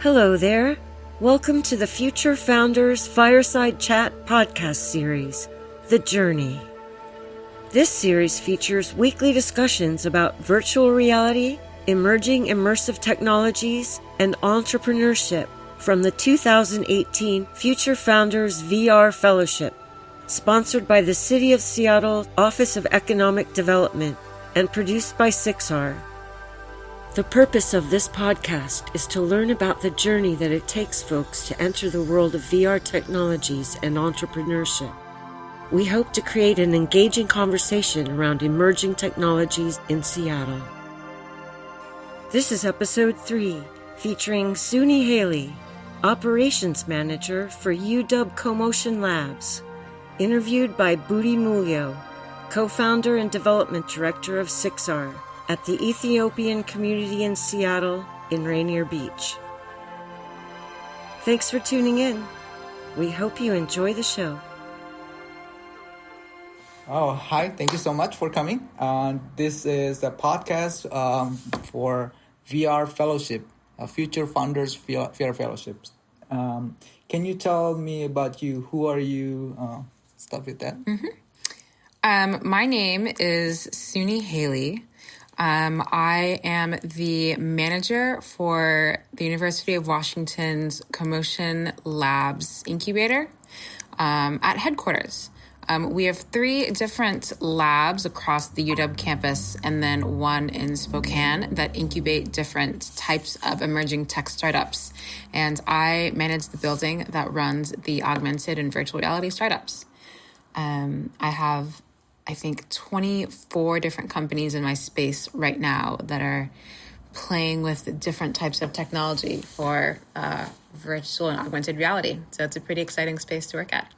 Hello there. Welcome to the Future Founders Fireside Chat podcast series, The Journey. This series features weekly discussions about virtual reality, emerging immersive technologies, and entrepreneurship from the 2018 Future Founders VR Fellowship, sponsored by the City of Seattle Office of Economic Development and produced by SIXR. The purpose of this podcast is to learn about the journey that it takes folks to enter the world of VR technologies and entrepreneurship. We hope to create an engaging conversation around emerging technologies in Seattle. This is episode 3, featuring Suni Haley, Operations Manager for UW CoMotion Labs, interviewed by Budi Mulyo, Co-founder and Development Director of SIXR, at the Ethiopian community in Seattle in Rainier Beach. Thanks for tuning in. We hope you enjoy the show. Oh, hi. Thank you so much for coming. This is a podcast for VR Fellowship, Future Founders VR Fellowships. Can you tell me about you? Who are you? Stuff with that. My name is Suni Haley. I am the manager for the University of Washington's Commotion Labs incubator at headquarters. We have 3 different labs across the UW campus and then 1 in Spokane that incubate different types of emerging tech startups. And I manage the building that runs the augmented and virtual reality startups. I have, I think, 24 different companies in my space right now that are playing with different types of technology for virtual and augmented reality. So it's a pretty exciting space to work at.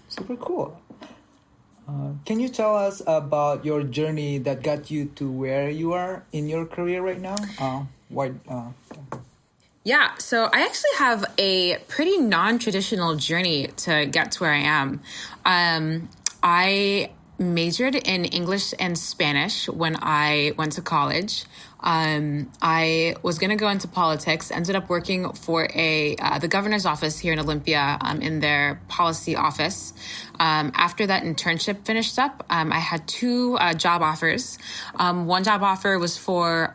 Super cool. Can you tell us about your journey that got you to where you are in your career right now? Yeah, so I actually have a pretty non-traditional journey to get to where I am. I majored in English and Spanish when I went to college. I was going to go into politics, ended up working for the governor's office here in Olympia in their policy office. After that internship finished up, I had 2 job offers. One job offer was for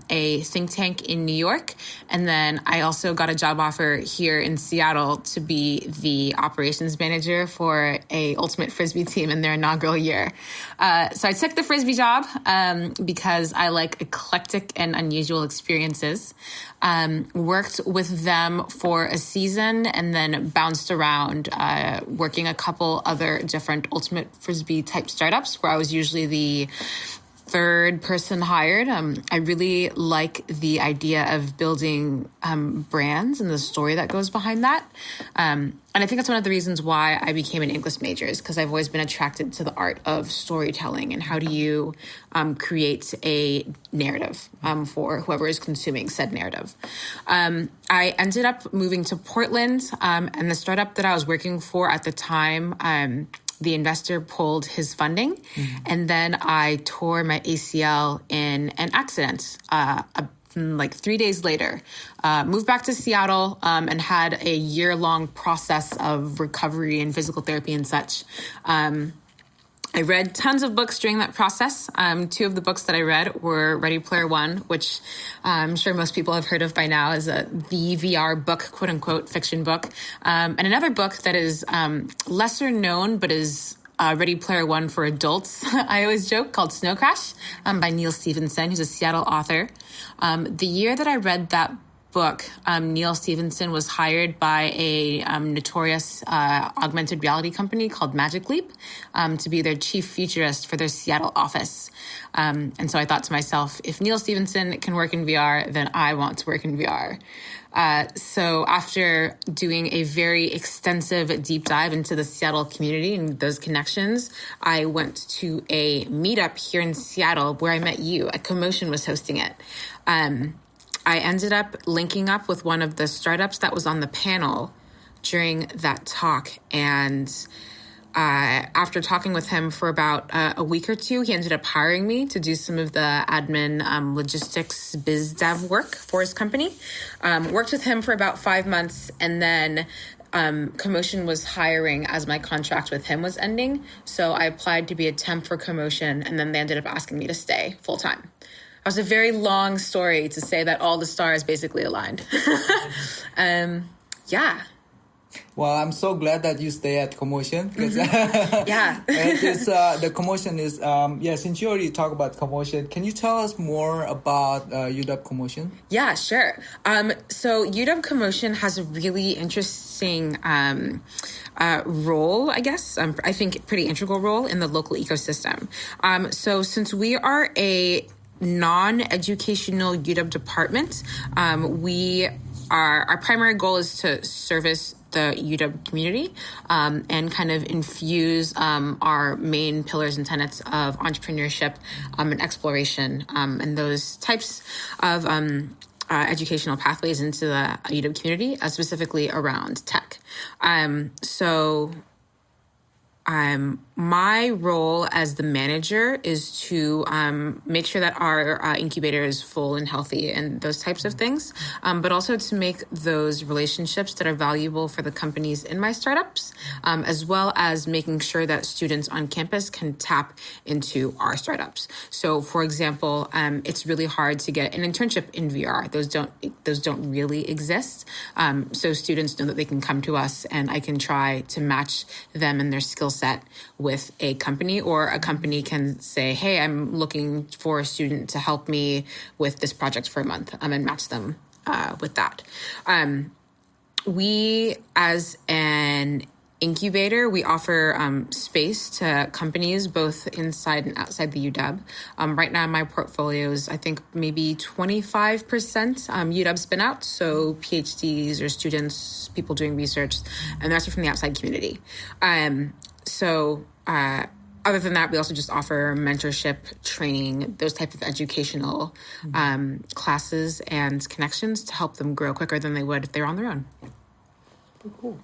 a think tank in New York, and then I also got a job offer here in Seattle to be the operations manager for a ultimate Frisbee team in their inaugural year. So I took the Frisbee job because I like eclectic and unusual experiences. Worked with them for a season and then bounced around working a couple other different ultimate Frisbee type startups where I was usually the 3rd person hired. I really like the idea of building brands and the story that goes behind that. And I think that's one of the reasons why I became an English major, is because I've always been attracted to the art of storytelling and how do you create a narrative for whoever is consuming said narrative. I ended up moving to Portland, and the startup that I was working for at the time, the investor pulled his funding, and then I tore my ACL in an accident like 3 days later. Moved back to Seattle and had a year-long process of recovery and physical therapy and such. I read tons of books during that process. 2 of the books that I read were Ready Player One, which I'm sure most people have heard of by now as the VR book, quote unquote, fiction book. And another book that is lesser known, but is Ready Player One for adults, I always joke, called Snow Crash by Neal Stephenson, who's a Seattle author. The year that I read that book, Neal Stephenson was hired by a notorious augmented reality company called Magic Leap to be their chief futurist for their Seattle office. And so I thought to myself, if Neal Stephenson can work in VR, then I want to work in VR. So after doing a very extensive deep dive into the Seattle community and those connections, I went to a meetup here in Seattle where I met you. CoMotion was hosting it. I ended up linking up with one of the startups that was on the panel during that talk, and after talking with him for about a week or two, he ended up hiring me to do some of the admin logistics biz dev work for his company. Worked with him for about 5 months, and then Commotion was hiring as my contract with him was ending. So I applied to be a temp for Commotion, and then they ended up asking me to stay full time. It was a very long story to say that all the stars basically aligned. Yeah. Well, I'm so glad that you stay at Commotion because Yeah. the Commotion is since you already talked about Commotion, can you tell us more about UW Commotion? Yeah, sure. So UW Commotion has a really interesting role, I guess. I think pretty integral role in the local ecosystem. So since we are a non-educational UW department, our primary goal is to service the UW community and kind of infuse our main pillars and tenets of entrepreneurship and exploration and those types of educational pathways into the UW community, specifically around tech. My role as the manager is to make sure that our incubator is full and healthy and those types of things, but also to make those relationships that are valuable for the companies in my startups, as well as making sure that students on campus can tap into our startups. So, for example, it's really hard to get an internship in VR. Those don't really exist. So students know that they can come to us, and I can try to match them and their skill set with a company, or a company can say, hey, I'm looking for a student to help me with this project for a month, and match them with that. We, as an incubator, we offer space to companies both inside and outside the UW. Right now, my portfolio is, I think, maybe 25% UW spin out, so PhDs or students, people doing research, and the rest are from the outside community. Other than that, we also just offer mentorship, training, those types of educational classes and connections to help them grow quicker than they would if they were on their own. Cool.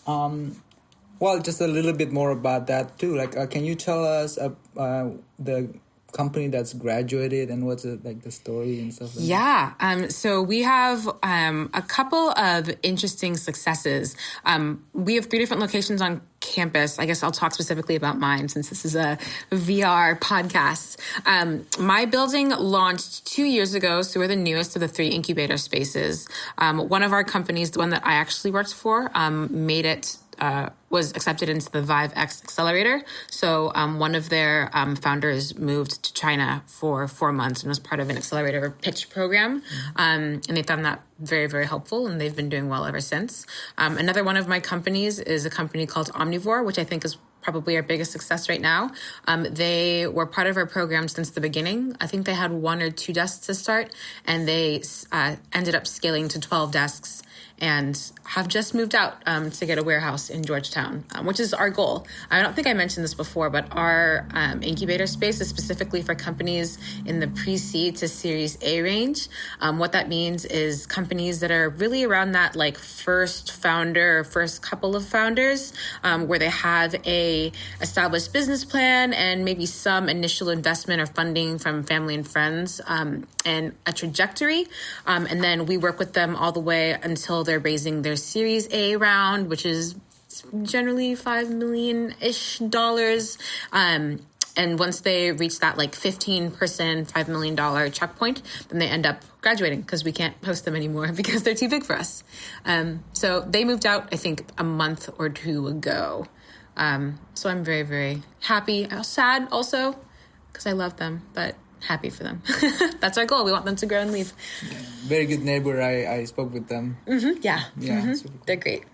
Well, just a little bit more about that too. Like, can you tell us the company that's graduated and what's the story and stuff like that? So we have a couple of interesting successes. We have 3 different locations on campus. I guess I'll talk specifically about mine since this is a VR podcast. My building launched 2 years ago, so we're the newest of the 3 incubator spaces. One of our companies, the one that I actually worked for, was accepted into the Vive X accelerator. So one of their founders moved to China for 4 months and was part of an accelerator pitch program. And they found that very, very helpful, and they've been doing well ever since. Another one of my companies is a company called Omnivore, which I think is probably our biggest success right now. They were part of our program since the beginning. I think they had 1 or 2 desks to start, and they ended up scaling to 12 desks and have just moved out to get a warehouse in Georgetown, which is our goal. I don't think I mentioned this before, but our incubator space is specifically for companies in the pre-seed to Series A range. What that means is companies that are really around that first founder, first couple of founders, where they have a established business plan and maybe some initial investment or funding from family and friends, and a trajectory. And then we work with them all the way until they're raising their Series A round, which is generally $5 million-ish. And once they reach that 15% $5 million checkpoint, then they end up graduating because we can't host them anymore because they're too big for us. So they moved out, I think, a month or 2 ago. So I'm very, very happy. Sad also because I love them, but happy for them. That's our goal. We want them to grow and leave. Yeah. Very good neighbor. I spoke with them. Mm-hmm. Yeah. Mm-hmm. Super cool. They're great.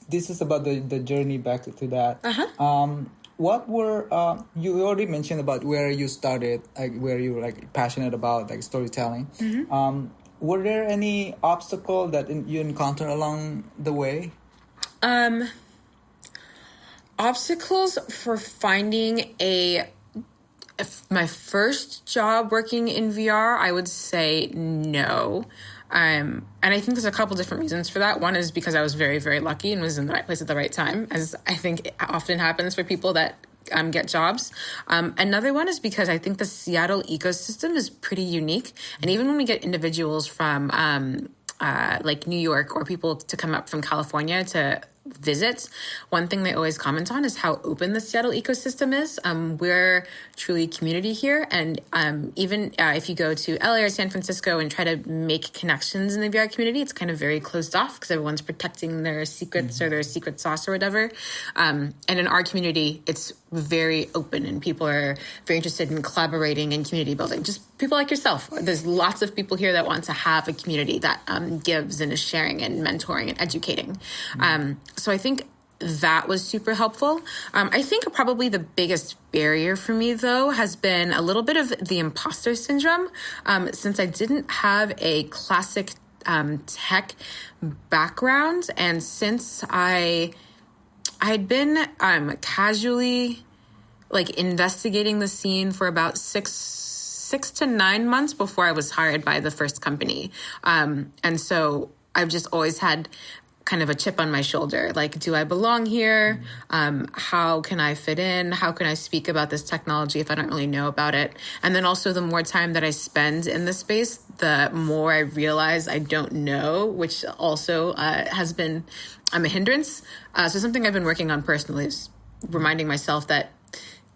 This is about the journey back to that. Uh-huh. What were you already mentioned about where you started, where you were passionate about storytelling. Mm-hmm. Were there any obstacle that you encountered along the way? Obstacles for finding a if my first job working in VR, I would say no. And I think there's a couple different reasons for that. One is because I was very, very lucky and was in the right place at the right time, as I think it often happens for people that get jobs. Another one is because I think the Seattle ecosystem is pretty unique. And even when we get individuals from like New York or people to come up from California to visit, one thing they always comment on is how open the Seattle ecosystem is. We're truly community here. And even if you go to LA or San Francisco and try to make connections in the VR community, it's kind of very closed off because everyone's protecting their secrets or their secret sauce or whatever. And in our community, it's very open and people are very interested in collaborating and community building. Just people like yourself. There's lots of people here that want to have a community that gives and is sharing and mentoring and educating. So I think that was super helpful. I think probably the biggest barrier for me, though, has been a little bit of the imposter syndrome. Since I didn't have a classic tech background, and since I had been casually like investigating the scene for about six to 9 months before I was hired by the first company. And so I've just always had kind of a chip on my shoulder. Like, do I belong here? How can I fit in? How can I speak about this technology if I don't really know about it? And then also the more time that I spend in this space, the more I realize I don't know, which also has been a hindrance. So something I've been working on personally is reminding myself that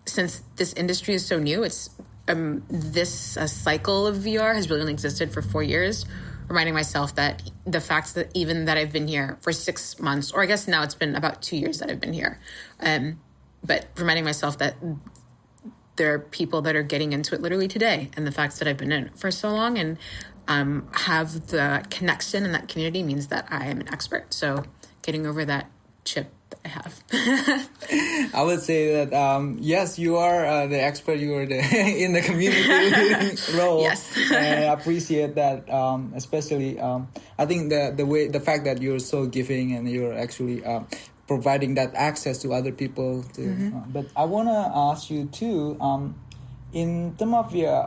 since this industry is so new, it's this cycle of VR has really only existed for 4 years, reminding myself that the fact that even that I've been here for 6 months, or I guess now it's been about 2 years that I've been here, but reminding myself that there are people that are getting into it literally today, and the fact that I've been in it for so long and have the connection in that community means that I am an expert. So getting over that chip that I have. I would say that, yes, you are the expert. You are in the community role. Yes. And I appreciate that, especially, I think the fact that you're so giving and you're actually providing that access to other people. But I want to ask you too, in terms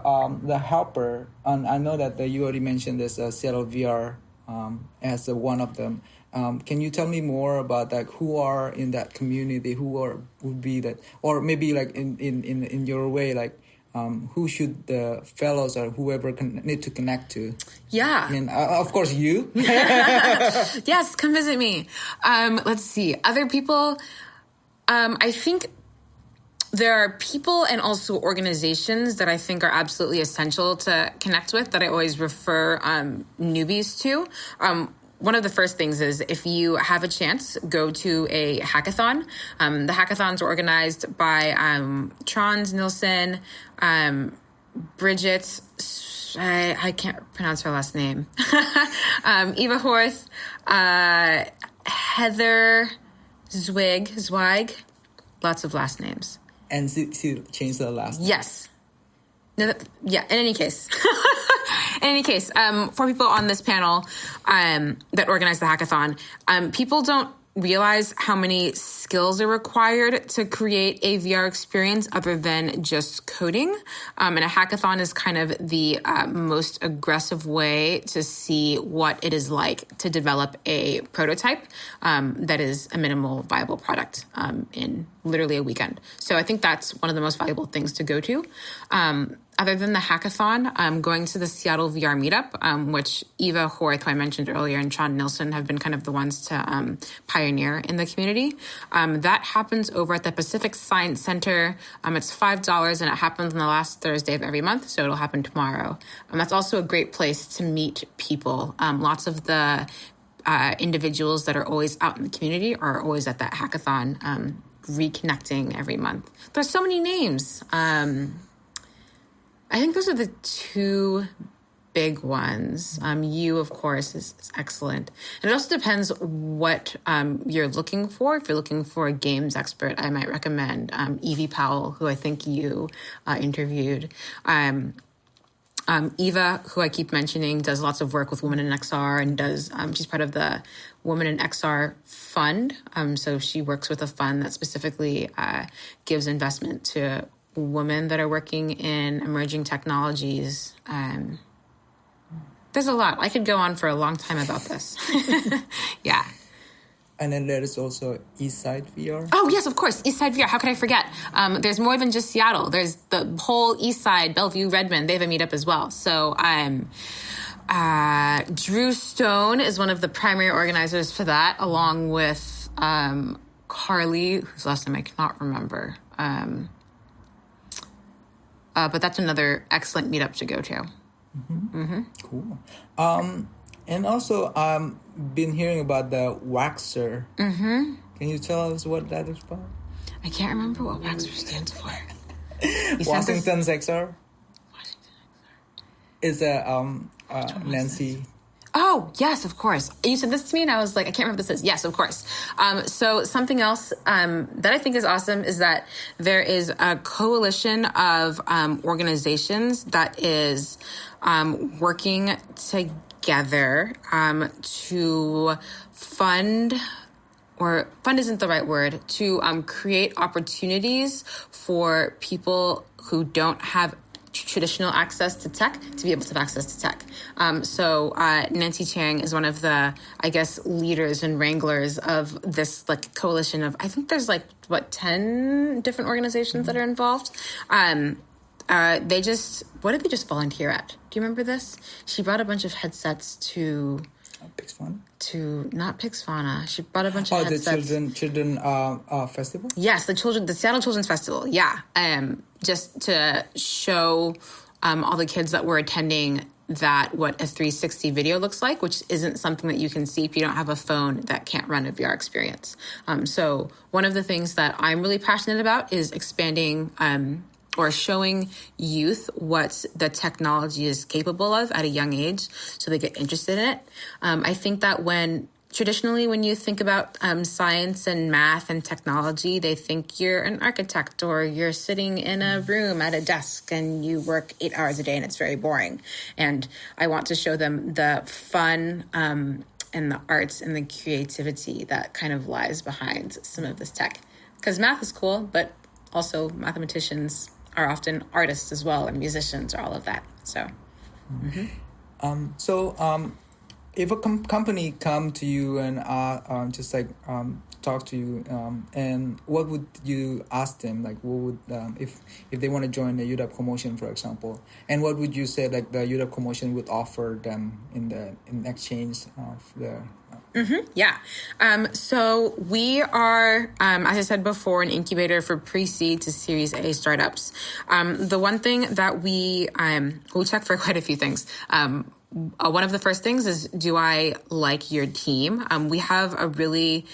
of the helper, and I know that you already mentioned this Seattle VR as one of them. Can you tell me more about like who are in that community, would be that, or maybe like in your way, like who should the fellows or whoever need to connect to? Yeah. I mean, of course you. Yes, come visit me. Let's see. Other people, I think there are people and also organizations that I think are absolutely essential to connect with that I always refer newbies to. One of the first things is if you have a chance, go to a hackathon. The hackathons are organized by Trons Nilsson, Bridget, I can't pronounce her last name, Eva Horth, Heather Zweig, lots of last names. And she changed the last name. Yes. No, yeah, in any case. In any case, for people on this panel that organize the hackathon, people don't realize how many skills are required to create a VR experience other than just coding. And a hackathon is kind of the most aggressive way to see what it is like to develop a prototype that is a minimal viable product in literally a weekend. So I think that's one of the most valuable things to go to. Other than the hackathon, I'm going to the Seattle VR meetup, which Eva Horth, who I mentioned earlier, and Sean Nilsson have been kind of the ones to pioneer in the community. That happens over at the Pacific Science Center. It's $5, and it happens on the last Thursday of every month, so it'll happen tomorrow. That's also a great place to meet people. Lots of the individuals that are always out in the community are always at that hackathon, reconnecting every month. There's so many names. I think those are the two big ones. You, of course, is excellent. And it also depends what you're looking for. If you're looking for a games expert, I might recommend Evie Powell, who I think you interviewed. Eva, who I keep mentioning, does lots of work with Women in XR and she's part of the Women in XR fund. So she works with a fund that specifically gives investment to women that are working in emerging technologies. There's a lot. I could go on for a long time about this. Yeah. And then there is also Eastside VR. Oh, yes, of course. Eastside VR. How could I forget? There's more than just Seattle. There's the whole Eastside, Bellevue, Redmond. They have a meetup as well. So Drew Stone is one of the primary organizers for that, along with Carly, whose last name I cannot remember. But that's another excellent meetup to go to. Cool. And also, been hearing about the Waxer. Can you tell us what that is about? I can't remember what Waxer stands for. Washington SIXR. Is a Nancy. Oh, yes, of course. You said this to me and I was like, I can't remember what this is. Yes, of course. So something else that I think is awesome is that there is a coalition of organizations that is working together to fund isn't the right word, to create opportunities for people who don't have traditional access to tech to be able to have access to tech. So Nancy Chang is one of the, I guess, leaders and wranglers of this like coalition of, I think there's 10 different organizations that are involved. What did they just volunteer at? Do you remember this? She brought a bunch of headsets to... PixFun? Not PixFana. She brought a bunch of headsets. The children festival? Yes, the Seattle Children's Festival. Yeah. Just to show all the kids that were attending that what a 360 video looks like, which isn't something that you can see if you don't have a phone that can't run a VR experience. So one of the things that I'm really passionate about is expanding or showing youth what the technology is capable of at a young age so they get interested in it. I think that traditionally when you think about science and math and technology, they think you're an architect or you're sitting in a room at a desk and you work 8 hours a day and it's very boring. And I want to show them the fun and the arts and the creativity that kind of lies behind some of this tech. Because math is cool, but also mathematicians are often artists as well, and musicians, or all of that. So, if a company come to you and talk to you, and what would you ask them? Like, what would if they want to join the UW Commotion, for example, and what would you say like the UW Commotion would offer them in exchange of the Yeah. So we are, as I said before, an incubator for pre-seed to Series A startups. The one thing that we check for quite a few things. One of the first things is, do I like your team? We have a really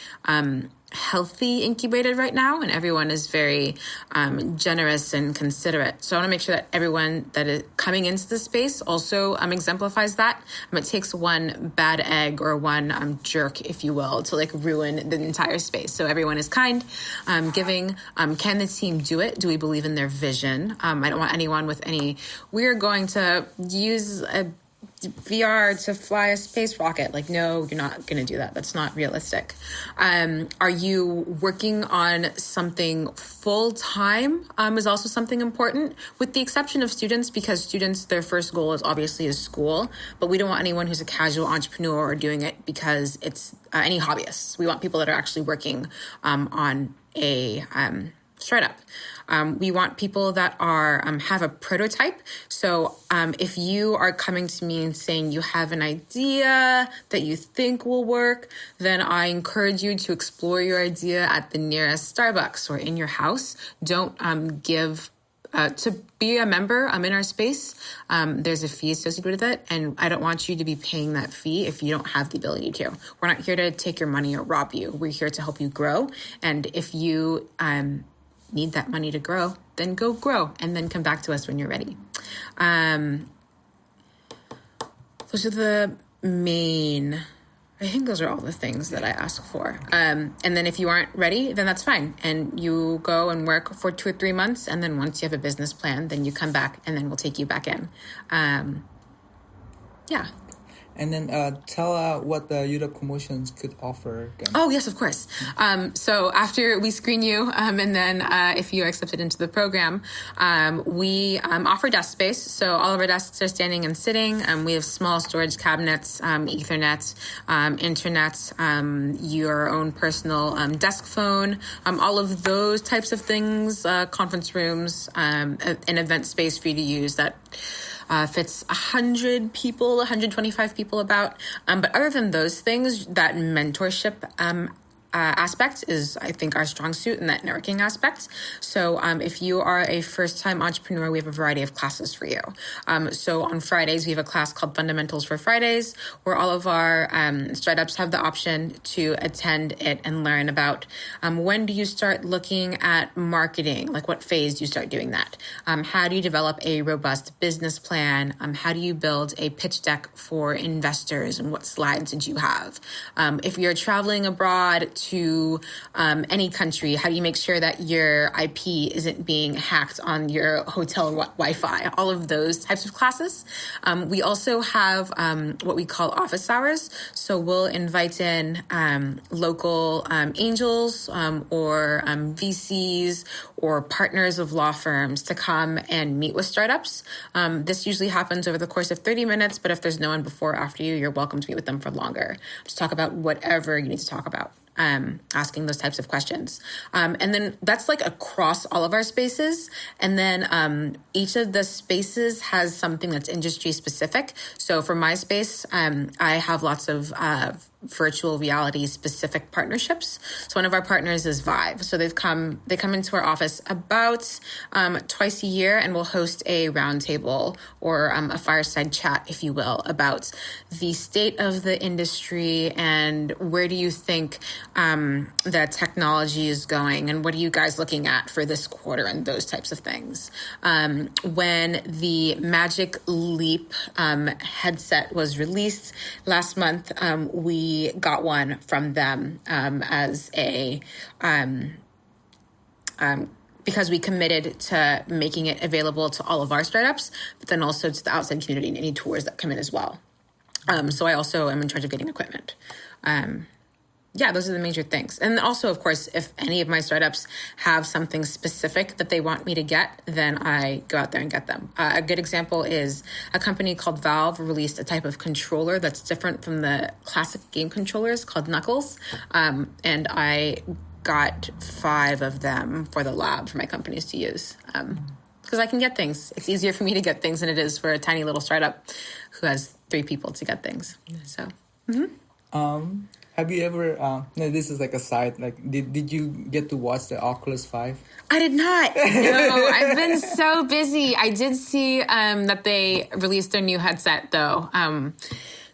healthy incubator right now, and everyone is very generous and considerate. So I want to make sure that everyone that is coming into the space also exemplifies that. It takes one bad egg or one jerk, if you will, to like ruin the entire space. So everyone is kind, giving. Can the team do it? Do we believe in their vision? I don't want anyone with any, we're going to use a VR to fly a space rocket. Like, no, you're not going to do that. That's not realistic. Are you working on something full time? Is also something important, with the exception of students, because students, their first goal is obviously school, but we don't want anyone who's a casual entrepreneur or doing it because it's any hobbyists. We want people that are actually working on a startup. We want people that are have a prototype. So if you are coming to me and saying you have an idea that you think will work, then I encourage you to explore your idea at the nearest Starbucks or in your house. Don't give to be a member in our space. There's a fee associated with it, and I don't want you to be paying that fee if you don't have the ability to. We're not here to take your money or rob you. We're here to help you grow. And if you need that money to grow, then go grow and then come back to us when you're ready. Those are the main, I think those are all the things that I ask for. And then if you aren't ready, then that's fine. And you go and work for 2 or 3 months. And then once you have a business plan, then you come back and then we'll take you back in. Yeah. And then tell what the Europe Commotions could offer. Again. Oh, yes, of course. So after we screen you, and then if you are accepted into the program, we offer desk space. So all of our desks are standing and sitting. We have small storage cabinets, Ethernet, internet, your own personal desk phone, all of those types of things, conference rooms, an event space for you to use that fits 100 people, 125 people about. But other than those things, that mentorship aspect is, I think, our strong suit, and that networking aspect. So if you are a first-time entrepreneur, we have a variety of classes for you. So on Fridays, we have a class called Fundamentals for Fridays, where all of our startups have the option to attend it and learn about when do you start looking at marketing, like what phase do you start doing that? How do you develop a robust business plan? How do you build a pitch deck for investors, and what slides did you have? If you're traveling abroad to any country, how do you make sure that your IP isn't being hacked on your hotel Wi-Fi? All of those types of classes. We also have what we call office hours. So we'll invite in local angels or VCs or partners of law firms to come and meet with startups. This usually happens over the course of 30 minutes, but if there's no one before or after you, you're welcome to meet with them for longer to talk about whatever you need to talk about. Asking those types of questions. And then that's like across all of our spaces. And then each of the spaces has something that's industry specific. So for my space, I have lots of virtual reality specific partnerships. So one of our partners is Vive. So they come into our office about twice a year, and we'll host a roundtable or a fireside chat, if you will, about the state of the industry and where do you think that technology is going, and what are you guys looking at for this quarter, and those types of things. When the Magic Leap headset was released last month, we got one from them as a because we committed to making it available to all of our startups, but then also to the outside community and any tours that come in as well. So I also am in charge of getting equipment. Yeah, those are the major things. And also, of course, if any of my startups have something specific that they want me to get, then I go out there and get them. A good example is a company called Valve released a type of controller that's different from the classic game controllers called Knuckles. And I got 5 of them for the lab for my companies to use. Because I can get things. It's easier for me to get things than it is for a tiny little startup who has 3 people to get things. So, have you ever, no, this is like a side, like, did you get to watch the Oculus 5? I did not. No, I've been so busy. I did see that they released their new headset, though,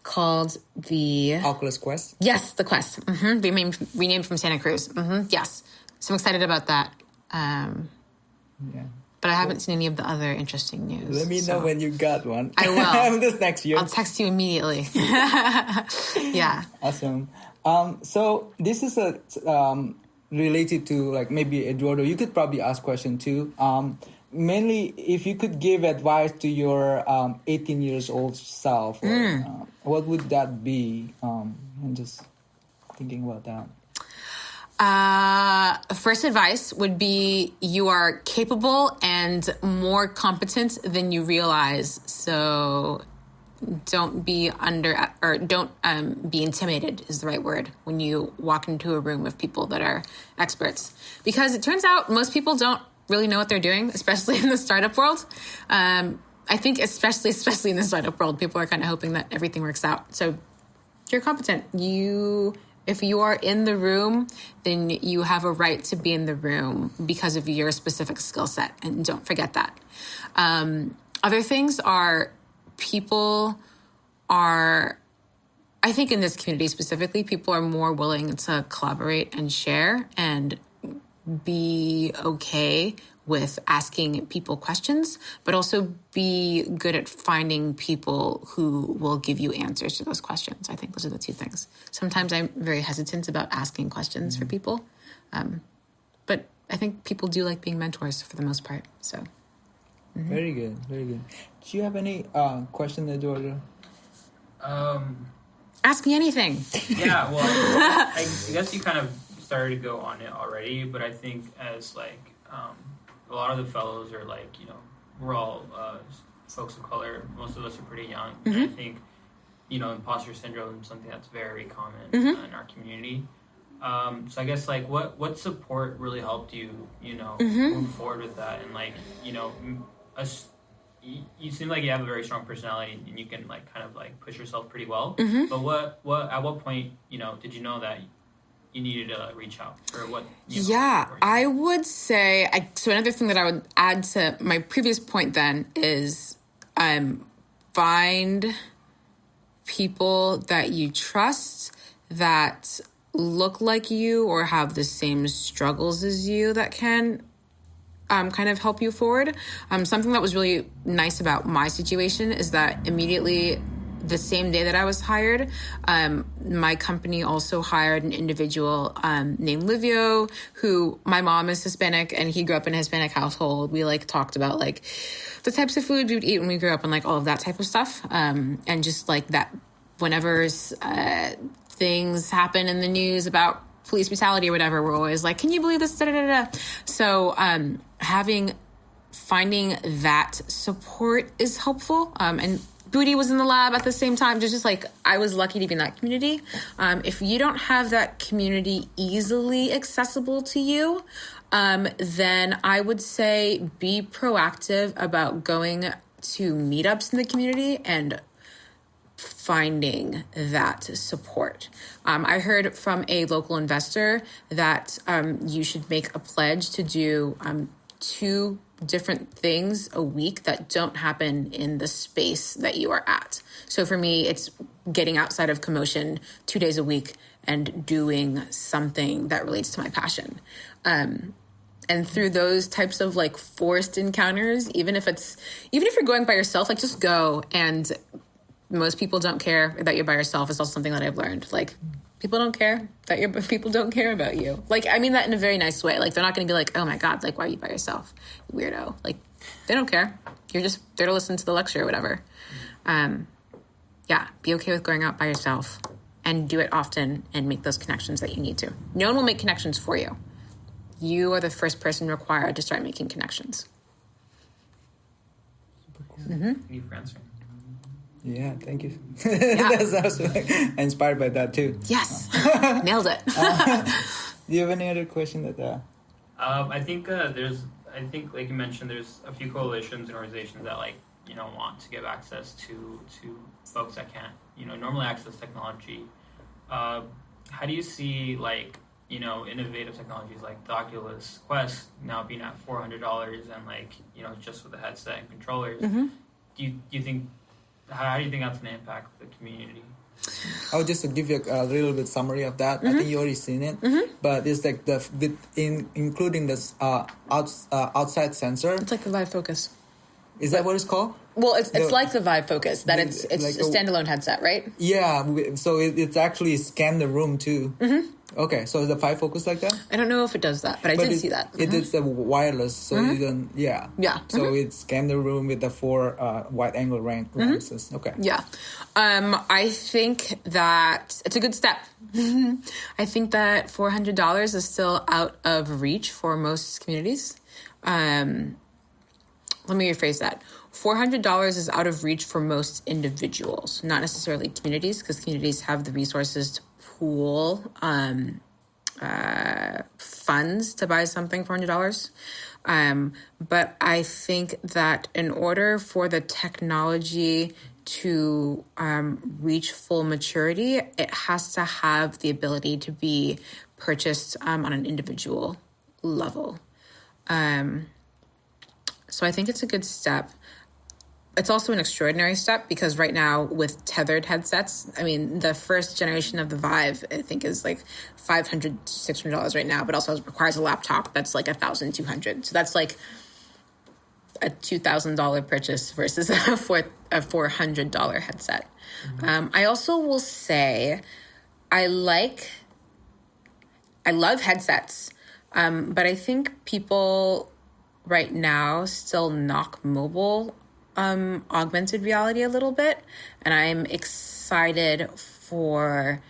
called the... Oculus Quest? Yes, the Quest. Renamed from Santa Cruz. Yes. So I'm excited about that. Yeah. But I haven't seen any of the other interesting news. Let me know when you got one. I will. This next year. I'll text you immediately. Yeah. Awesome. So this is a related to like maybe Eduardo. You could probably ask question too. Mainly, if you could give advice to your 18 years old self, what would that be? I'm just thinking about that. First advice would be you are capable and more competent than you realize. So don't be don't be intimidated is the right word when you walk into a room of people that are experts, because it turns out most people don't really know what they're doing, especially in the startup world. I think especially in the startup world, people are kind of hoping that everything works out. So you're competent. If you are in the room, then you have a right to be in the room because of your specific skill set. And don't forget that. Other things are I think in this community specifically, people are more willing to collaborate and share and be okay with asking people questions, but also be good at finding people who will give you answers to those questions. I think those are the 2 things. Sometimes I'm very hesitant about asking questions for people, but I think people do like being mentors for the most part. So, Very good, very good. Do you have any question, Eduardo? Ask me anything. Yeah, well, I guess you kind of started to go on it already, but I think as like a lot of the fellows are like, we're all folks of color. Most of us are pretty young. And I think, imposter syndrome is something that's very common in our community. So I guess like what support really helped you, move forward with that, and like, you seem like you have a very strong personality and you can like kind of like push yourself pretty well. But what at what point, did you know that you needed to reach out, or what? I would say, so another thing that I would add to my previous point then is find people that you trust that look like you or have the same struggles as you that can kind of help you forward. Something that was really nice about my situation is that immediately the same day that I was hired, my company also hired an individual named Mulyo, who my mom is Hispanic and he grew up in a Hispanic household. We like talked about like the types of food we would eat when we grew up and like all of that type of stuff. And just like that whenever things happen in the news about police brutality or whatever, we're always like, can you believe this? Da, da, da, da. So finding that support is helpful. And Budi was in the lab at the same time. Just like, I was lucky to be in that community. If you don't have that community easily accessible to you, then I would say be proactive about going to meetups in the community and finding that support. I heard from a local investor that you should make a pledge to do 2 different things a week that don't happen in the space that you are at. So for me, it's getting outside of Commotion 2 days a week and doing something that relates to my passion. And through those types of like forced encounters, even if you're going by yourself, like just go. And most people don't care that you're by yourself. It's also something that I've learned. Like, people don't care people don't care about you. Like, I mean that in a very nice way. Like, they're not going to be like, oh my God, like, why are you by yourself? Weirdo. Like, they don't care. You're just there to listen to the lecture or whatever. Be okay with going out by yourself and do it often and make those connections that you need to. No one will make connections for you. You are the first person required to start making connections. Super cool. Thank you for answering. Yeah, thank you. Yeah. That's also inspired by that too. Yes, nailed it. Do you have any other question that? I think like you mentioned, there's a few coalitions and organizations that like want to give access to folks that can't normally access technology. How do you see like innovative technologies like the Oculus Quest now being at $400 and like just with the headset and controllers? Do you think? How do you think that's going to impact the community? I'll just give you a little bit summary of that. I think you already seen it, but it's like including this outside sensor. It's like the Vive Focus. Is that what it's called? Well, it's like the Vive Focus. That it's like a standalone headset, right? Yeah. So it's actually scan the room too. Okay, so is the Vive Focus like that? I don't know if it does that, but I did see that. It is a wireless, so you don't. Yeah. So it scanned the room with the 4 wide-angle lenses. Okay. Yeah, I think that it's a good step. I think that $400 is still out of reach for most communities. Let me rephrase that. $400 is out of reach for most individuals, not necessarily communities, because communities have the resources to pool funds to buy something for $400. But I think that in order for the technology to reach full maturity, it has to have the ability to be purchased on an individual level. So I think it's a good step. It's also an extraordinary step because right now with tethered headsets, I mean, the first generation of the Vive, I think is like $500, $600 right now, but also requires a laptop that's like $1,200. So that's like a $2,000 purchase versus a $400 headset. I also will say I love headsets, but I think people right now still knock mobile augmented reality a little bit, and I'm excited for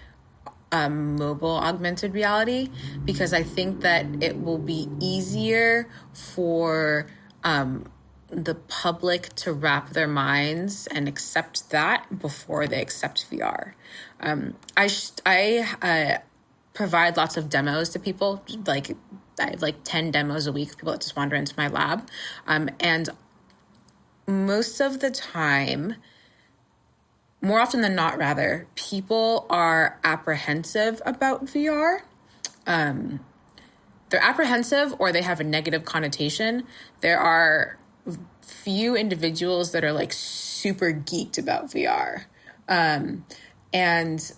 mobile augmented reality because I think that it will be easier for the public to wrap their minds and accept that before they accept VR. I provide lots of demos to people. Like I have like 10 demos a week, people that just wander into my lab. And most of the time, more often than not, rather, people are apprehensive about VR. They're apprehensive or they have a negative connotation. There are few individuals that are like super geeked about VR. And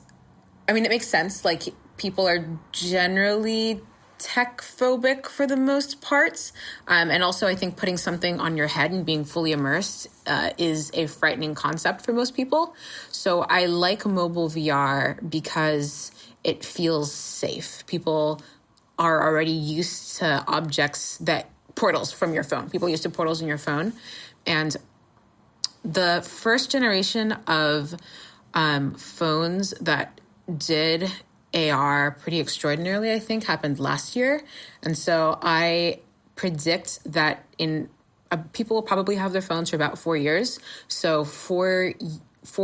I mean, it makes sense. Like people are generally tech phobic for the most part. And also I think putting something on your head and being fully immersed is a frightening concept for most people. So I like mobile VR because it feels safe. People are already used to objects portals from your phone. People are used to portals in your phone. And the first generation of phones that did AR pretty extraordinarily, I think, happened last year. And so I predict that people will probably have their phones for about 4 years. So 4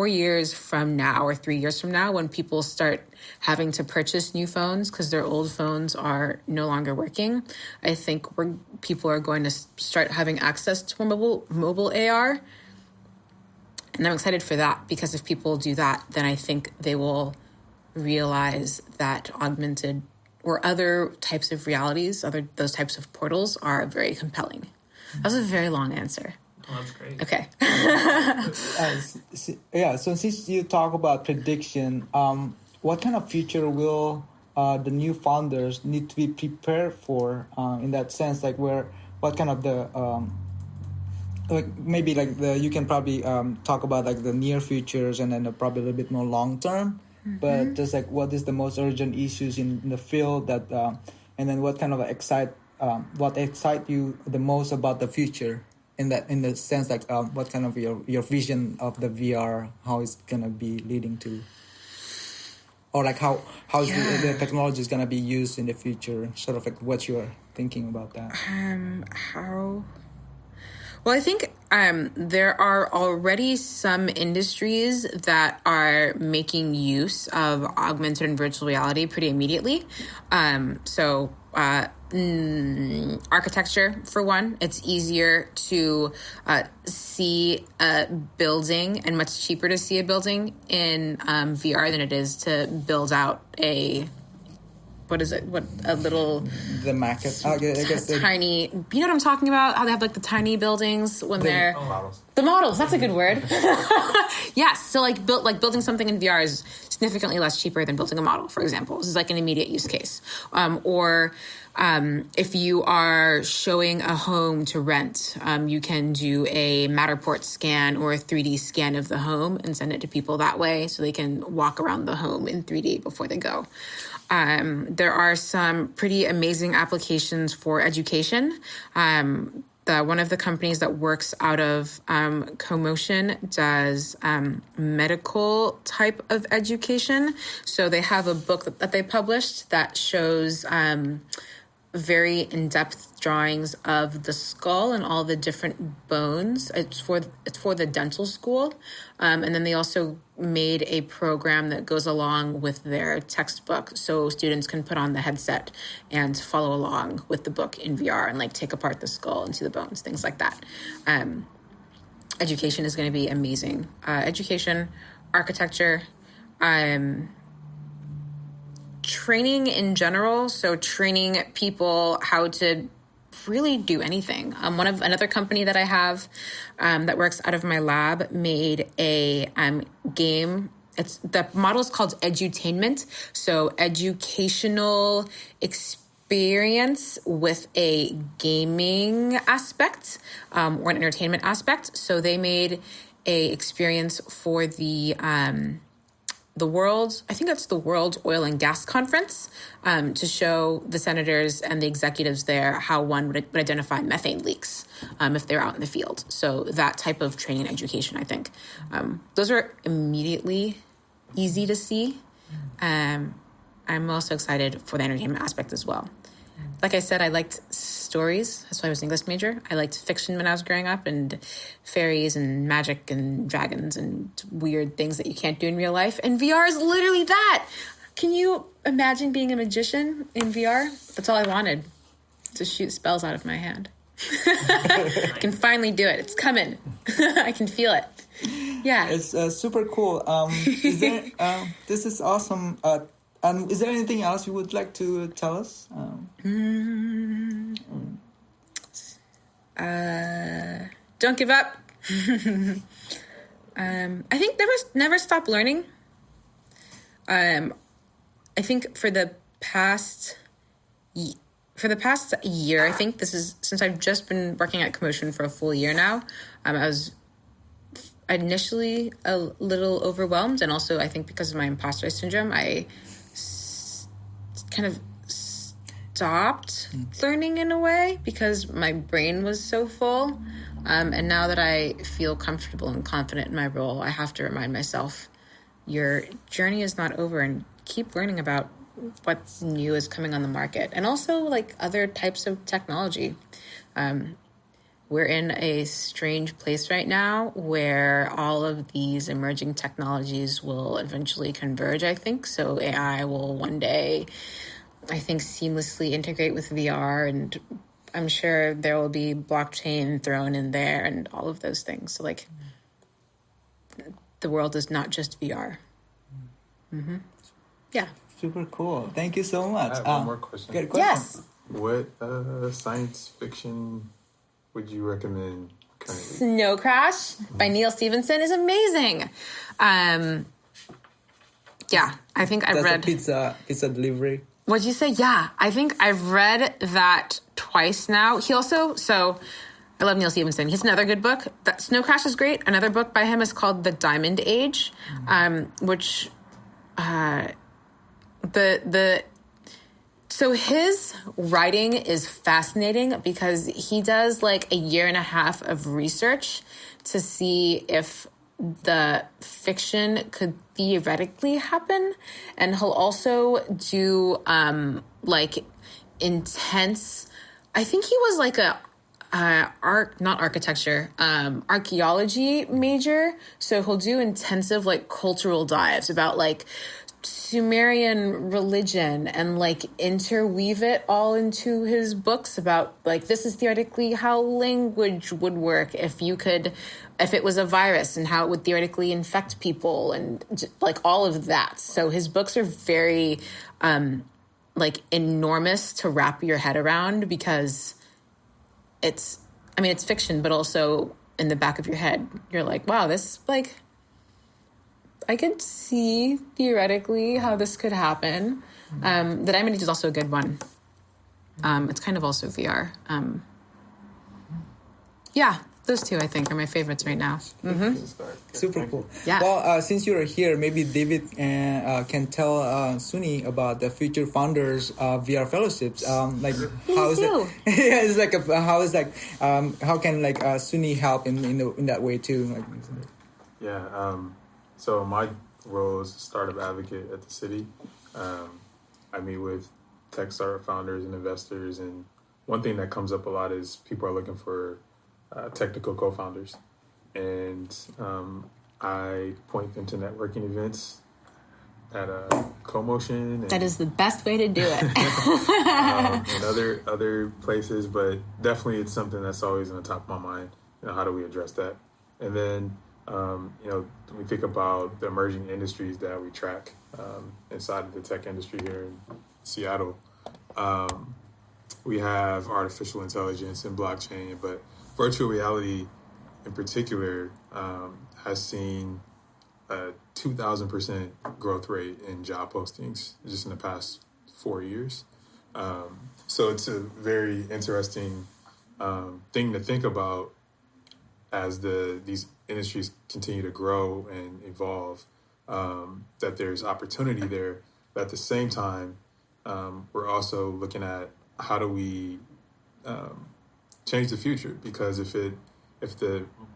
years from now or 3 years from now, when people start having to purchase new phones because their old phones are no longer working, I think people are going to start having access to mobile AR. And I'm excited for that because if people do that, then I think they will realize that augmented or other types of realities, those types of portals are very compelling. That was a very long answer. Oh, that's great. Okay. So since you talk about prediction, what kind of future will the new founders need to be prepared for in that sense? Like what kind of you can probably talk about like the near futures and then probably a little bit more long term. Mm-hmm. But just like what is the most urgent issues in the field that, and then what kind of excite you the most about the future in the sense like what kind of your vision of the VR, how it's gonna be leading to, or like how the technology is gonna be used in the future, sort of like what you're thinking about that. Well, I think there are already some industries that are making use of augmented and virtual reality pretty immediately. Architecture, for one, it's easier to see a building and much cheaper to see a building in VR than it is to build out the maquette. Tiny. You know what I'm talking about? How they have like the tiny buildings when they're models. The models. That's a good word. Yes. So building something in VR is significantly less cheaper than building a model. For example, this is like an immediate use case. If you are showing a home to rent, you can do a Matterport scan or a 3D scan of the home and send it to people that way, so they can walk around the home in 3D before they go. There are some pretty amazing applications for education. One of the companies that works out of CoMotion does medical type of education. So they have a book that they published that shows very in-depth drawings of the skull and all the different bones. It's for the dental school. And then they also made a program that goes along with their textbook so students can put on the headset and follow along with the book in VR and like take apart the skull and see the bones, things like that. Education is going to be amazing. Education, architecture, training in general. So training people how to really do anything. Another company that I have that works out of my lab made a game. The model is called edutainment. So educational experience with a gaming aspect or an entertainment aspect. So they made a experience for the the world's oil and gas conference to show the senators and the executives there how one would identify methane leaks if they're out in the field. So that type of training and education, I think. Those are immediately easy to see. I'm also excited for the entertainment aspect as well. Like I said, I liked stories. That's why I was an English major. I liked fiction when I was growing up, and fairies and magic and dragons and weird things that you can't do in real life. And VR is literally that. Can you imagine being a magician in VR? That's all I wanted, to shoot spells out of my hand. I can finally do it. It's coming. I can feel it. Yeah. It's super cool. This is awesome. And is there anything else you would like to tell us? Don't give up. I think never stop learning. I think for the past year, I think this is since I've just been working at CoMotion for a full year now. I was initially a little overwhelmed, and also I think because of my imposter syndrome, I kind of stopped learning in a way because my brain was so full. And now that I feel comfortable and confident in my role, I have to remind myself, your journey is not over, and keep learning about what's new is coming on the market, and also like other types of technology. We're in a strange place right now where all of these emerging technologies will eventually converge, I think. So AI will one day, I think, seamlessly integrate with VR, and I'm sure there will be blockchain thrown in there and all of those things. So like the world is not just VR. Mm-hmm. Yeah. Super cool. Thank you so much. I have one more question. Good question. Yes. What science fiction would you recommend currently? Snow Crash by Neal Stephenson is amazing. Yeah, I think I've read... pizza delivery. What'd you say? Yeah, I think I've read that twice now. He also... So, I love Neal Stephenson. He has another good book. Snow Crash is great. Another book by him is called The Diamond Age, which... So his writing is fascinating because he does like a year and a half of research to see if the fiction could theoretically happen. And he'll also do like intense, I think he was like archaeology major. So he'll do intensive like cultural dives about like Sumerian religion and like interweave it all into his books about like, this is theoretically how language would work if it was a virus, and how it would theoretically infect people, and like all of that. So his books are very like enormous to wrap your head around, because it's fiction, but also in the back of your head, you're like, wow, this like, I could see theoretically how this could happen. The Diamond Age is also a good one. It's kind of also VR. Yeah, those two I think are my favorites right now. Mm-hmm. Super cool. Yeah. Well, since you're here, maybe David can tell Suni about the Future Founders VR Fellowships. Like how is it? Yeah, it's like how can like Suni help in that way too? Like, yeah. So my role is a startup advocate at the city. I meet with tech startup founders and investors, and one thing that comes up a lot is people are looking for technical co-founders, and I point them to networking events at CoMotion. That is the best way to do it. And other places, but definitely it's something that's always on the top of my mind. How do we address that? And then we think about the emerging industries that we track inside of the tech industry here in Seattle. We have artificial intelligence and blockchain, but virtual reality in particular has seen a 2,000% growth rate in job postings just in the past 4 years. So it's a very interesting thing to think about as these industries continue to grow and evolve. that there's opportunity there. But at the same time, we're also looking at how do we change the future? Because if the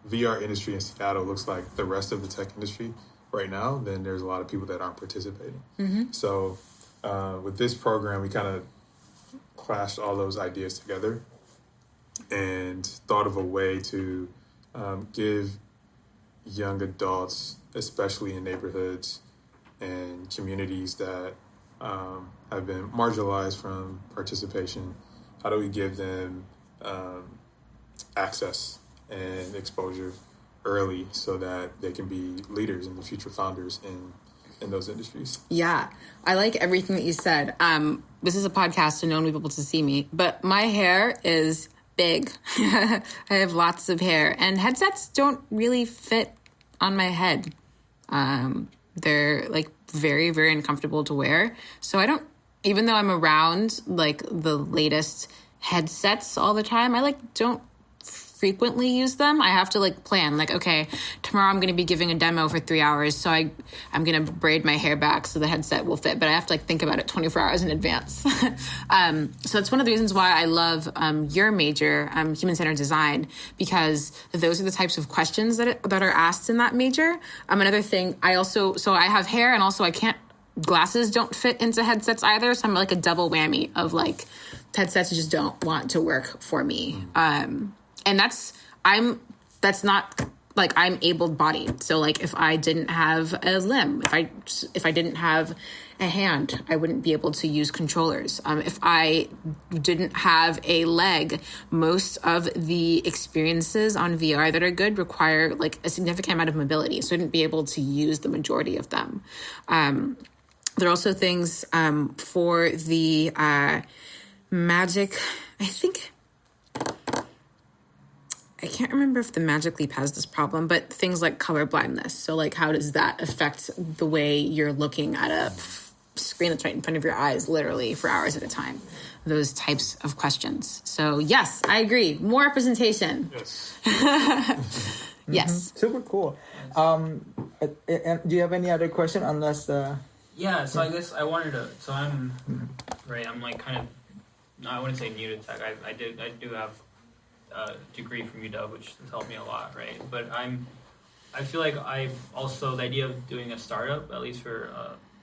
VR industry in Seattle looks like the rest of the tech industry right now, then there's a lot of people that aren't participating. So with this program, we kind of clashed all those ideas together and thought of a way to give young adults, especially in neighborhoods and communities that have been marginalized from participation, how do we give them access and exposure early so that they can be leaders and the future founders in those industries? Yeah, I like everything that you said. This is a podcast, so no one will be able to see me, but my hair is big. I have lots of hair, and headsets don't really fit on my head. They're like very, very uncomfortable to wear. So I don't, even though I'm around like the latest headsets all the time, I don't frequently use them. I have to plan okay, tomorrow I'm going to be giving a demo for 3 hours. So I'm going to braid my hair back so the headset will fit, but I have to think about it 24 hours in advance. So it's one of the reasons why I love your major, human-centered design, because those are the types of questions that are asked in that major. Another thing, I have hair, and also glasses don't fit into headsets either. So I'm a double whammy of headsets just don't want to work for me. And I'm able-bodied. So if I didn't have a limb, if I didn't have a hand, I wouldn't be able to use controllers. If I didn't have a leg, most of the experiences on VR that are good require a significant amount of mobility. So I wouldn't be able to use the majority of them. There are also things for the Magic, I can't remember if the Magic Leap has this problem, but things like color blindness. So how does that affect the way you're looking at a screen that's right in front of your eyes, literally for hours at a time? Those types of questions. So yes, I agree. More representation. Yes. Yes. Super cool. And do you have any other question unless... Yeah, so I guess I wanted to... So I'm kind of... I wouldn't say new to tech. I do have a degree from UW, which has helped me a lot, right? But I feel like I've also, the idea of doing a startup, at least for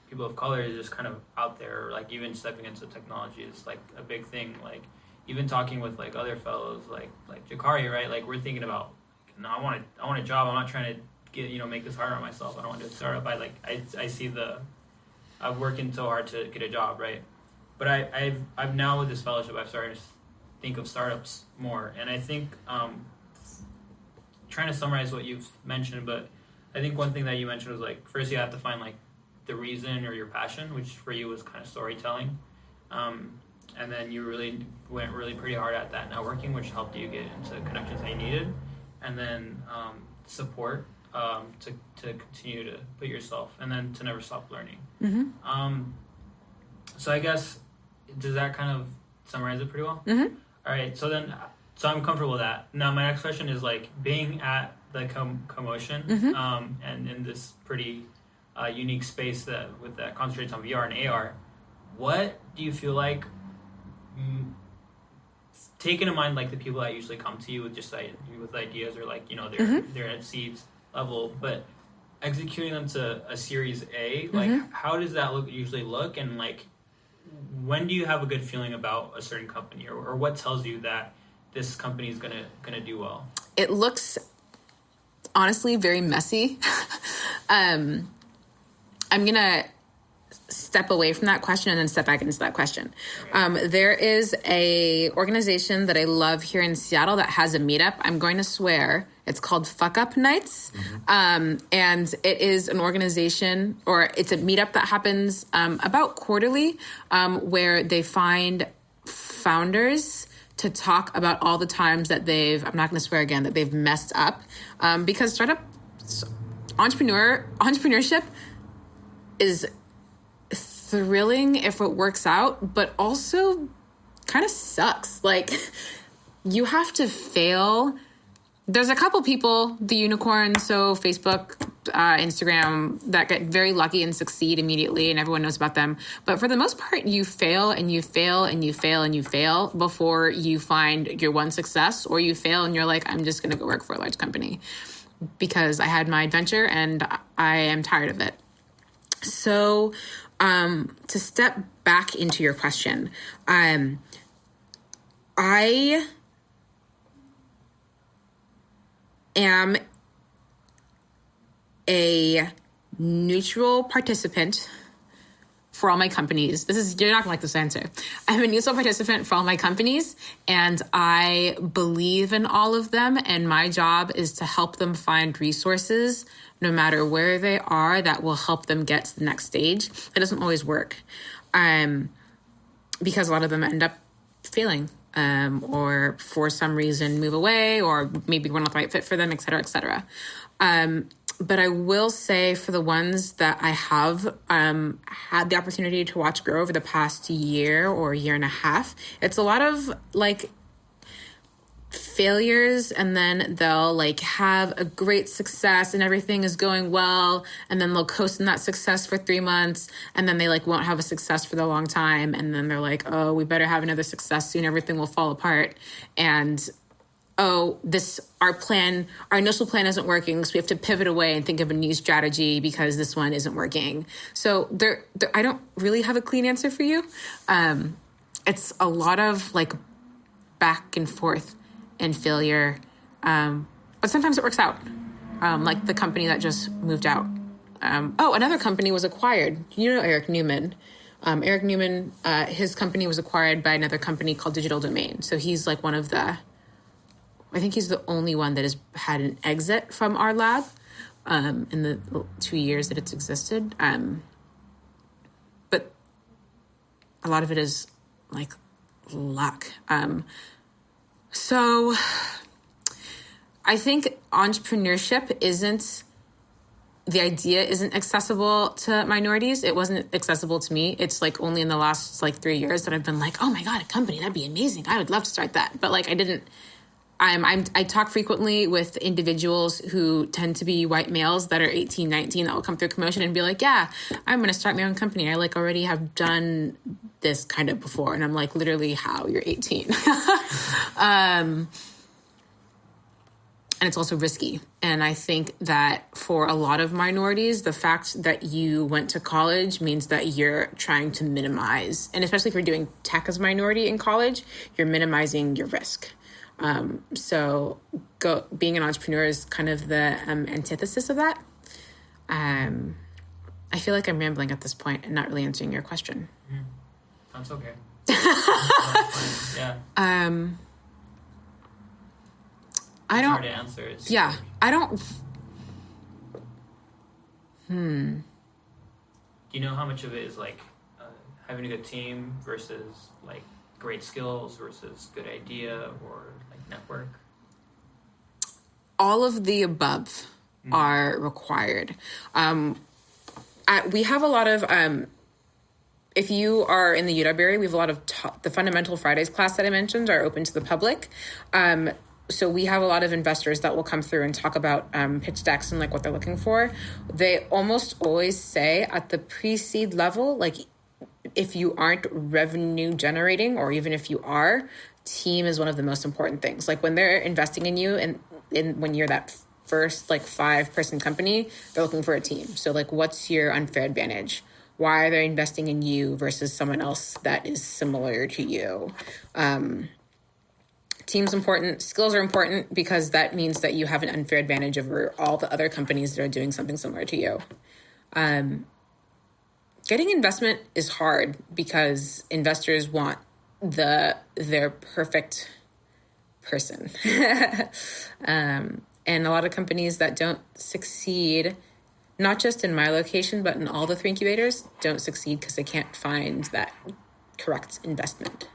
people of color, is just kind of out there. Even stepping into technology is a big thing. Even talking with other fellows like Jakari, right? We're thinking about, no, I want a job. I'm not trying to get make this harder on myself. I don't want to do a startup. I see I'm working so hard to get a job, right? But I've now with this fellowship, I've started to think of startups more. And I think, trying to summarize what you've mentioned, but I think one thing that you mentioned was first you have to find the reason or your passion, which for you was kind of storytelling. And then you really went pretty hard at that networking, which helped you get into connections that you needed. And then support to continue to put yourself, and then to never stop learning. Mm-hmm. So I guess, does that kind of summarize it pretty well? Mm-hmm. All right, so I'm comfortable with that. Now my next question is being at the Commotion, Mm-hmm. And in this pretty unique space that concentrates on VR and AR, what do you feel like, taking in mind the people that usually come to you with just with ideas, or they're at seeds level, but executing them to a Series A, how does that usually look, and when do you have a good feeling about a certain company, or what tells you that this company is gonna do well? It looks honestly very messy. I'm gonna step away from that question and then step back into that question. There is a organization that I love here in Seattle that has a meetup. I'm going to swear. It's called Fuck Up Nights. And it is an organization, or it's a meetup that happens about quarterly, where they find founders to talk about all the times that I'm not going to swear again, that they've messed up. Because entrepreneurship is thrilling if it works out, but also kind of sucks. You have to fail. There's a couple people, the unicorns, so Facebook, Instagram that get very lucky and succeed immediately and everyone knows about them. But for the most part, you fail and you fail and you fail and you fail before you find your one success, or you fail and you're like, I'm just going to go work for a large company because I had my adventure and I am tired of it. So to step back into your question, I am a neutral participant for all my companies. You're not gonna like this answer. I'm a neutral participant for all my companies, and I believe in all of them, and my job is to help them find resources, no matter where they are, that will help them get to the next stage. It doesn't always work, because a lot of them end up failing, or for some reason move away, or maybe we're not the right fit for them, et cetera, et cetera. But I will say, for the ones that I have had the opportunity to watch grow over the past year or year and a half, it's a lot of like failures, and then they'll like have a great success and everything is going well, and then they'll coast in that success for 3 months, and then they like won't have a success for the long time, and then they're like, oh, we better have another success soon, everything will fall apart, and oh, our initial plan isn't working, so we have to pivot away and think of a new strategy because this one isn't working. So I don't really have a clean answer for you. It's a lot of like back and forth and failure, but sometimes it works out. Like the company that just moved out. Another company was acquired. You know Eric Newman. Eric Newman, his company was acquired by another company called Digital Domain. So he's like I think he's the only one that has had an exit from our lab in the 2 years that it's existed. But a lot of it is like luck. So I think entrepreneurship isn't accessible to minorities. It wasn't accessible to me. It's like only in the last like 3 years that I've been like, oh my God, a company, that'd be amazing. I would love to start that. But like I didn't. I talk frequently with individuals who tend to be white males that are 18, 19 that will come through CoMotion and be like, yeah, I'm going to start my own company. I like already have done this kind of before. And I'm like, literally how? You're 18. And it's also risky. And I think that for a lot of minorities, the fact that you went to college means that you're trying to minimize, and especially if you're doing tech as a minority in college, you're minimizing your risk. So being an entrepreneur is kind of the antithesis of that. I feel like I'm rambling at this point and not really answering your question. That's okay. Yeah. It's hard to answer. I don't. Do you know how much of it is like having a good team versus like great skills versus good idea or like network? All of the above are required. We have a lot of, if you are in the UW area, we have a lot of the Fundamental Fridays class that I mentioned are open to the public. So we have a lot of investors that will come through and talk about pitch decks and like what they're looking for. They almost always say at the pre-seed level, like if you aren't revenue generating, or even if you are, team is one of the most important things. Like when they're investing in you and when you're that first like 5-person company, they're looking for a team. So like, what's your unfair advantage? Why are they investing in you versus someone else that is similar to you? Team's important. Skills are important because that means that you have an unfair advantage over all the other companies that are doing something similar to you. Getting investment is hard because investors want their perfect person. And a lot of companies that don't succeed, not just in my location, but in all the 3 incubators, don't succeed because they can't find that correct investment.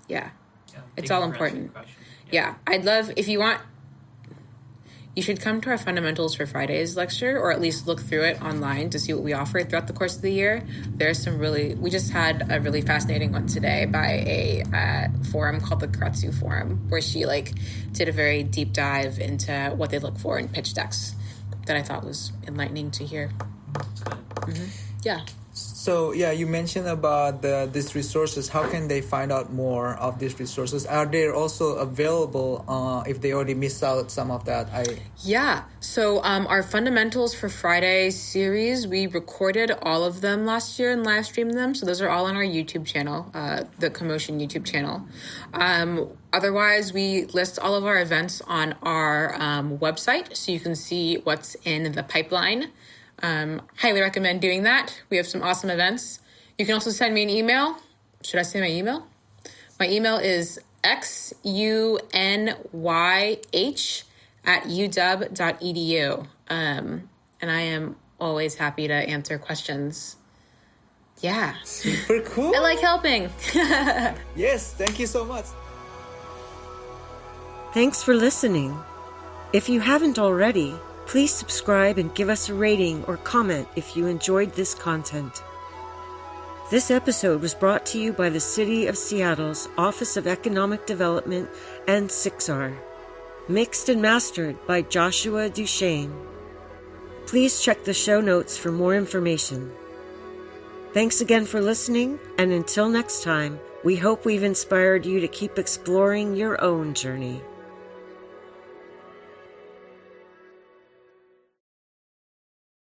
Yeah, it's all important. Yeah, I'd love, if you want, you should come to our Fundamentals for Fridays lecture, or at least look through it online to see what we offer throughout the course of the year. We just had a really fascinating one today by a forum called the Karatsu Forum, where she did a very deep dive into what they look for in pitch decks that I thought was enlightening to hear. Mm-hmm. Yeah. So you mentioned about these resources. How can they find out more of these resources? Are they also available if they already missed out some of that? So our Fundamentals for Friday series, we recorded all of them last year and live streamed them. So those are all on our YouTube channel, the Commotion YouTube channel. Otherwise, we list all of our events on our website, so you can see what's in the pipeline. Highly recommend doing that. We have some awesome events. You can also send me an email. Should I say my email? My email is xunyh@uw.edu. And I am always happy to answer questions. Yeah. Super cool. I like helping. Yes, thank you so much. Thanks for listening. If you haven't already, please subscribe and give us a rating or comment if you enjoyed this content. This episode was brought to you by the City of Seattle's Office of Economic Development and SIXR. Mixed and mastered by Joshua Duchesne. Please check the show notes for more information. Thanks again for listening, and until next time, we hope we've inspired you to keep exploring your own journey.